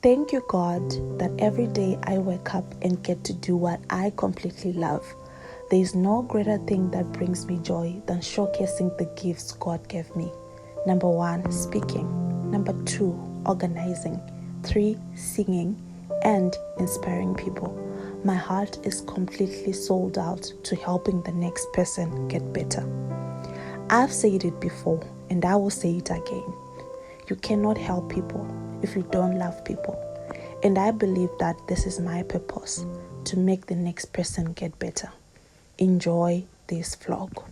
Thank you, God, that every day I wake up and get to do what I completely love. There is no greater thing that brings me joy than showcasing the gifts God gave me. Number 1, speaking. Number 2, organizing. 3, singing. And inspiring people. My heart is completely sold out to helping the next person get better. I've said it before and I will say it again. You cannot help people if you don't love people. And I believe that this is my purpose, to make the next person get better. Enjoy this vlog.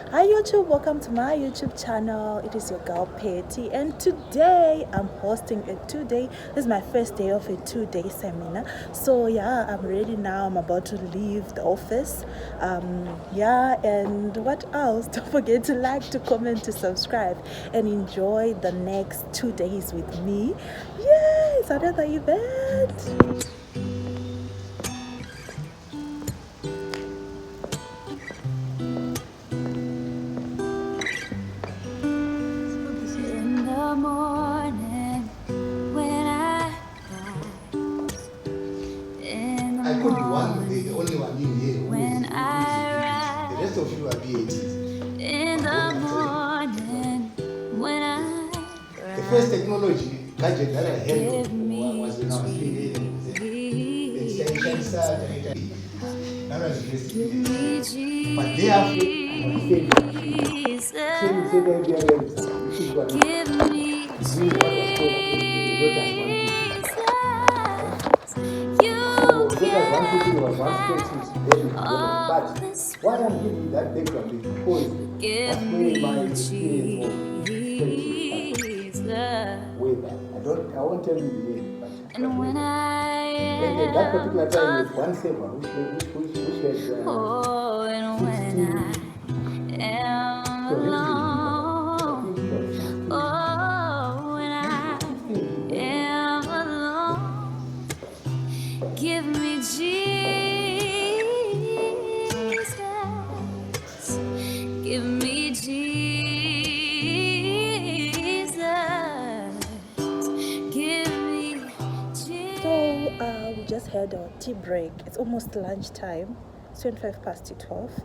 Hi YouTube, welcome to my YouTube channel. It is your girl Petty, and today I'm hosting a 2-day. This is my first day of a 2-day seminar. So yeah, I'm ready now. I'm about to leave the office. And what else? Don't forget to like, to comment, to subscribe, and enjoy the next 2 days with me. Yay! It's another event. The rest of you are BATs. In the morning when I The first technology gadget that I had was when I was doing the extension start and that was the first thing. But thereafter, I was saying, give me but why I'm giving you that background is because that's where my experience of weather. I won't tell you the name, but and when and at that particular time was one server which had and when I am alone, when I am alone, give me Jesus, give me Jesus, give me Jesus. So we just had our tea break. It's almost lunchtime. It's 25 past 12.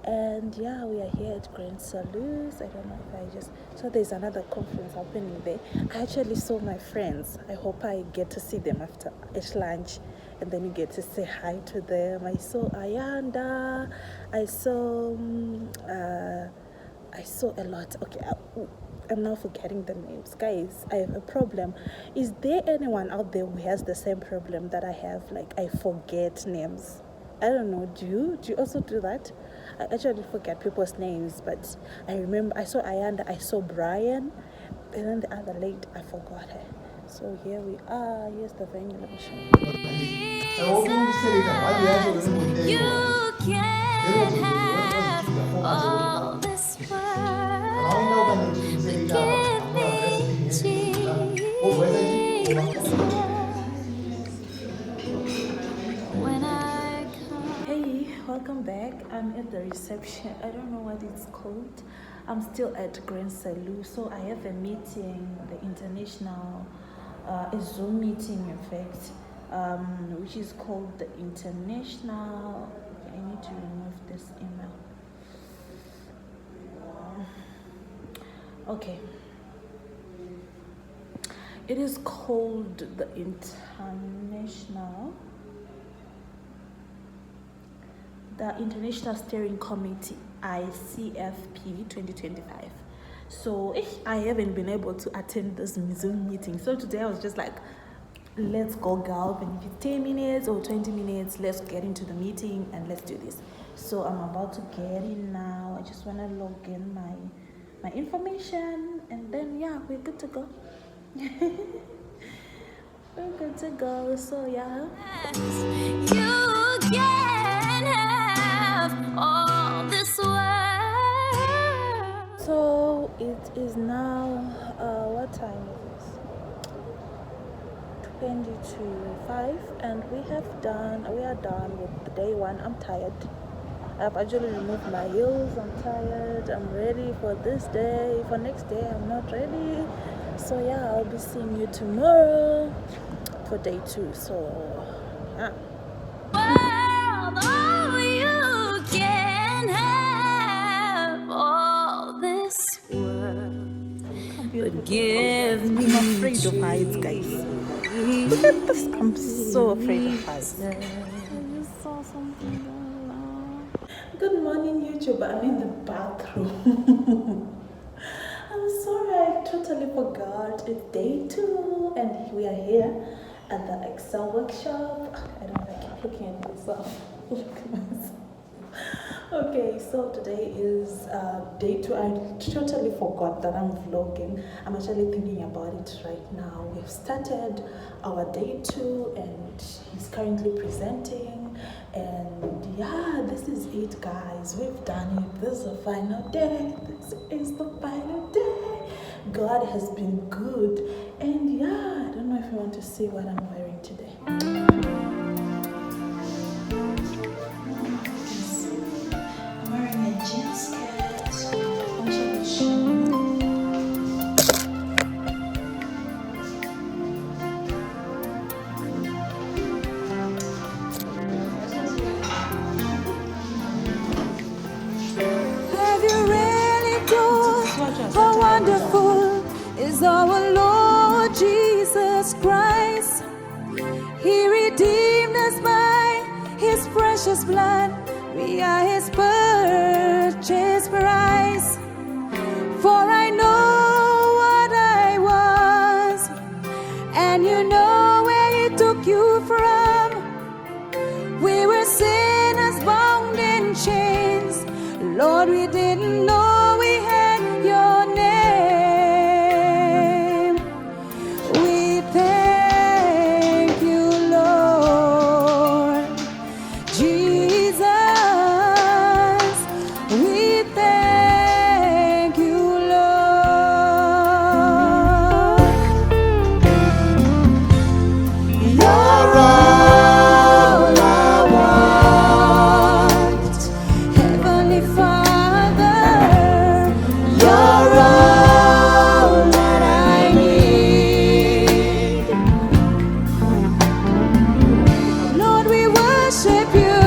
And yeah, we are here at Grand Salus. I don't know if so there's another conference happening there. I actually saw my friends. I hope I get to see them after each lunch, and then you get to say hi to them. I saw Ayanda. I saw a lot. Okay, I'm now forgetting the names. Guys, I have a problem. Is there anyone out there who has the same problem that I have? Like, I forget names. I don't know. Do you also do that? I actually forget people's names, but I remember I saw Ayanda, I saw Brian, and then the other lady, I forgot her. So here we are. Here's the venue. Let me show you. You can have all this world. Give me Jesus. When I come. Hey, welcome back. I'm at the reception. I don't know what it's called. I'm still at Grand Salou. So I have a meeting, the international, a Zoom meeting, in fact, which is called the international. Okay, I need to remove this email. Okay. It is called the International Steering Committee, ICFP 2025. So I haven't been able to attend this Zoom meeting. So today I was just like, let's go, girl. And if it's 10 minutes or 20 minutes, let's get into the meeting and let's do this. So I'm about to get in now. I just want to log in my information, and then yeah, we're good to go. We're good to go. So yeah. You can have have all this world. So it is now, what time is this? 20 to 5, and we are done with day one. I'm tired. I've actually removed my heels. I'm tired. I'm ready for this day. For next day, I'm not ready. So yeah, I'll be seeing you tomorrow for day 2. So yeah. World, oh, you can have all this world, but give me I'm afraid of heights, guys. Look at this. I'm so afraid of heights. I just saw something going on. Good morning, YouTube. I'm in the bathroom. I'm sorry, I totally forgot. It's day 2, and we are here at the Excel workshop. I don't like looking at myself. Look at myself. Okay, so today is day 2. I totally forgot that I'm vlogging. I'm actually thinking about it right now. We've started our day 2, and he's currently presenting. And yeah, this is it, guys. We've done it. This is the final day. This is the final day. God has been good. And yeah, I don't know if you want to see what I'm wearing today. I'm wearing a jeans skirt, also a shoe. Have you really done how wonderful is our Lord Jesus Christ? He redeemed us by His precious blood. We are His purchase price. For I know what I was, and you know where He took you from. We were sinners bound in chains. Lord, we didn't know we had your name. We thank you, Lord Jesus. We thank you, Lord. You're all I want, Heavenly Father. You're all that I need. Lord, we worship you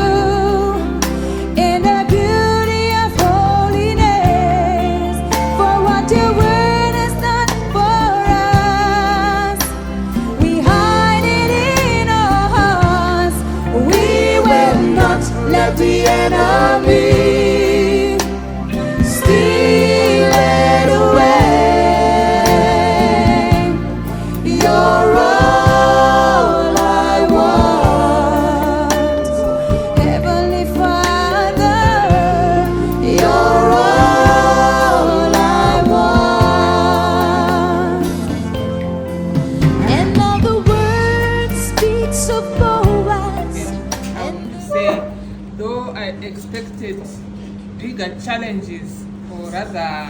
in the beauty of holiness, for what your word has done for us. We hide it in our hearts. We will not let the enemy steal it away. You're all I want, Heavenly Father. You're all I want. And all the words speak so Boaz. I would say, though I expected bigger challenges, or rather,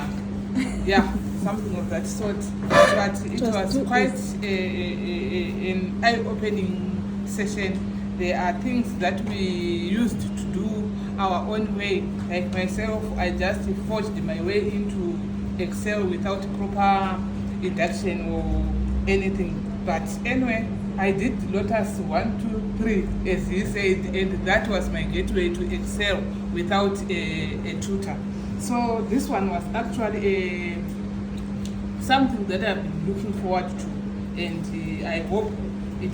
yeah, something of that sort, but it was quite an eye-opening session. There are things that we used to do our own way. Like myself, I just forged my way into Excel without proper induction or anything. But anyway, I did Lotus 1, 2, 3, as he said, and that was my gateway to Excel without a tutor. So this one was actually something that I've been looking forward to, and I hope it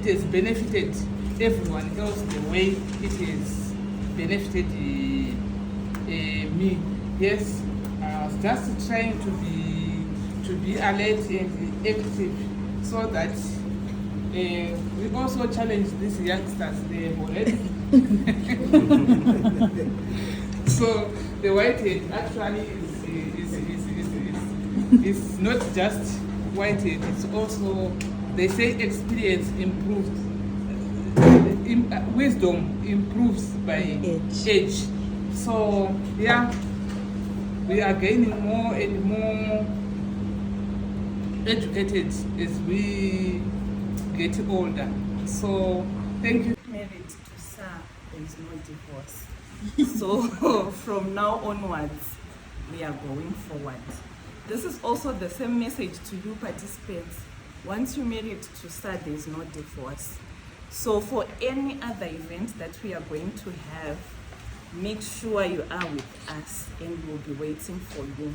has benefited everyone else the way it has benefited me. Yes, I was just trying to be alert and active, so that we also challenge these youngsters. They have already. So the whitehead actually is not just whitehead. It's also, they say, experience improved. wisdom improves by age. So yeah, we are gaining more and more educated as we get older. So thank you. Married to Sir, there is no divorce. So from now onwards, we are going forward. This is also the same message to you participants. Once you married to Sir, there is no divorce. So for any other event that we are going to have, make sure you are with us and we'll be waiting for you.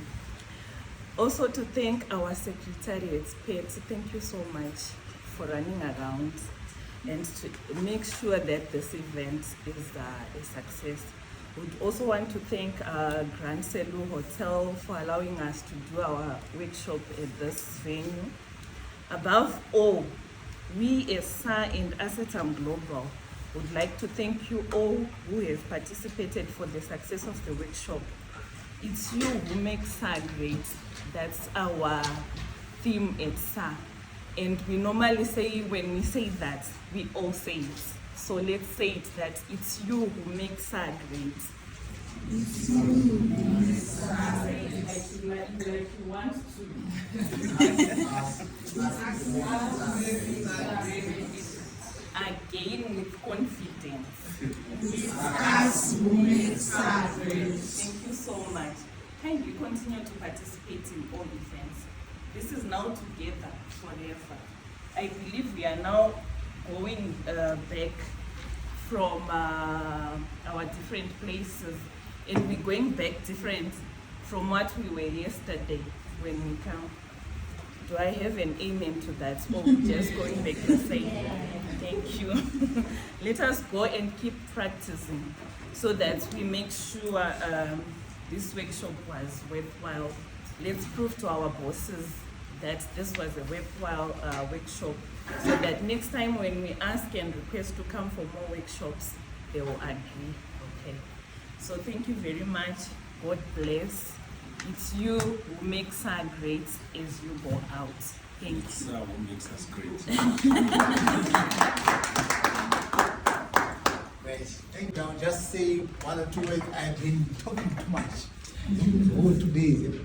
Also to thank our secretariat, Pet, thank you so much for running around and to make sure that this event is a success. We'd also want to thank Grand Selu Hotel for allowing us to do our workshop at this venue. Above all, we as SAR and Assetam Global would like to thank you all who have participated for the success of the workshop. It's you who make SAR great. That's our theme at SAR. And we normally say, when we say that, we all say it. So let's say it, that it's you who make SAR great. It's you who make SAR great. Like you want to. Again with confidence. It's us who make SAR great. Thank you so much. Kindly continue to participate in all events. This is now together forever. I believe we are now going back from our different places, and we're going back different from what we were yesterday when we come. Do I have an amen to that? Or we're just going back the same? Thank you. Let us go and keep practicing so that we make sure this workshop was worthwhile. Let's prove to our bosses that this was a worthwhile workshop, so that next time when we ask and request to come for more workshops, they will agree. Okay. So thank you very much. God bless. It's you who makes us great as you go out. Thank you. It's who makes us great. Right. Thank you. I'll just say one or two words. I've been talking too much. All 2 days.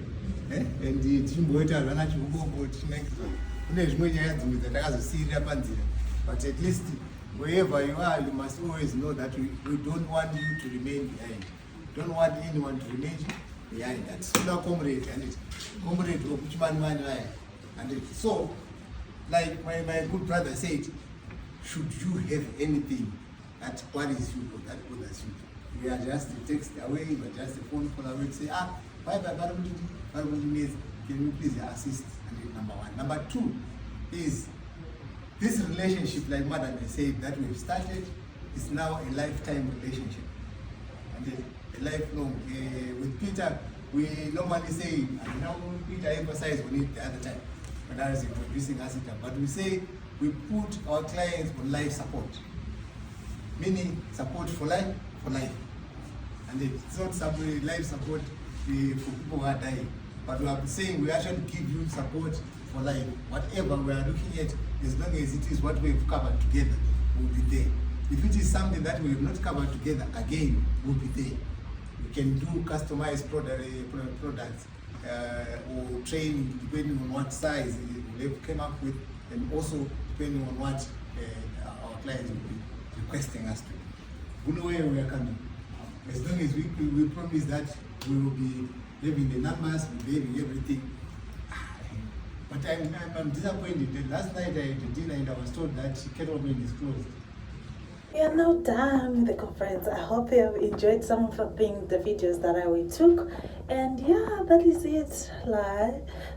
And the team went out and actually go next one. But at least wherever you are, you must always know that we don't want you to remain behind. We don't want anyone to remain behind. That's our comrade and comrade of which man. And so, like my good brother said, should you have anything that worries you or that bothers you, we are just a text away, but just a phone call away, say, can you please assist? And number one. Number two is this relationship, like Madam has said, that we've started is now a lifetime relationship. And a lifelong. With Peter, we normally say, and now Peter emphasized on it the other time, when I was introducing us, but we say we put our clients on life support, meaning support for life, and it's not some life support for people who are dying, but we are saying we actually give you support for life. Whatever we are looking at, as long as it is what we've covered together, we'll be there. If it is something that we have not covered together, again, we'll be there. We can do customized products or training depending on what size we came up with, and also depending on what our clients will be requesting us to do. We know where we are coming. As long as we promise that we will be having the numbers, we'll be having everything. But I'm disappointed. Last night I had dinner and I was told that Kettleman is closed. We are now done with the conference. I hope you have enjoyed some of the videos that we took. And yeah, that is it.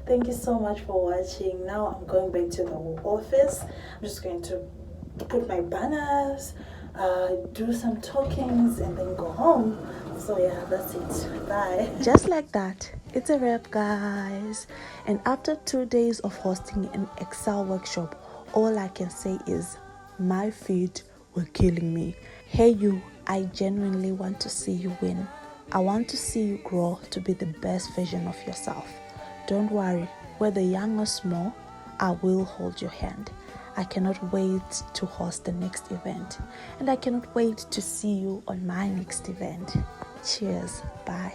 Thank you so much for watching. Now I'm going back to the office. I'm just going to put my banners, do some talkings, and then go home. So yeah, that's it. Bye. Just like that, it's a wrap, guys. And after 2 days of hosting an Excel workshop, all I can say is my feet were killing me. Hey you, I genuinely want to see you win. I want to see you grow to be the best version of yourself. Don't worry, whether young or small, I will hold your hand. I cannot wait to host the next event, and I cannot wait to see you on my next event. Cheers. Bye.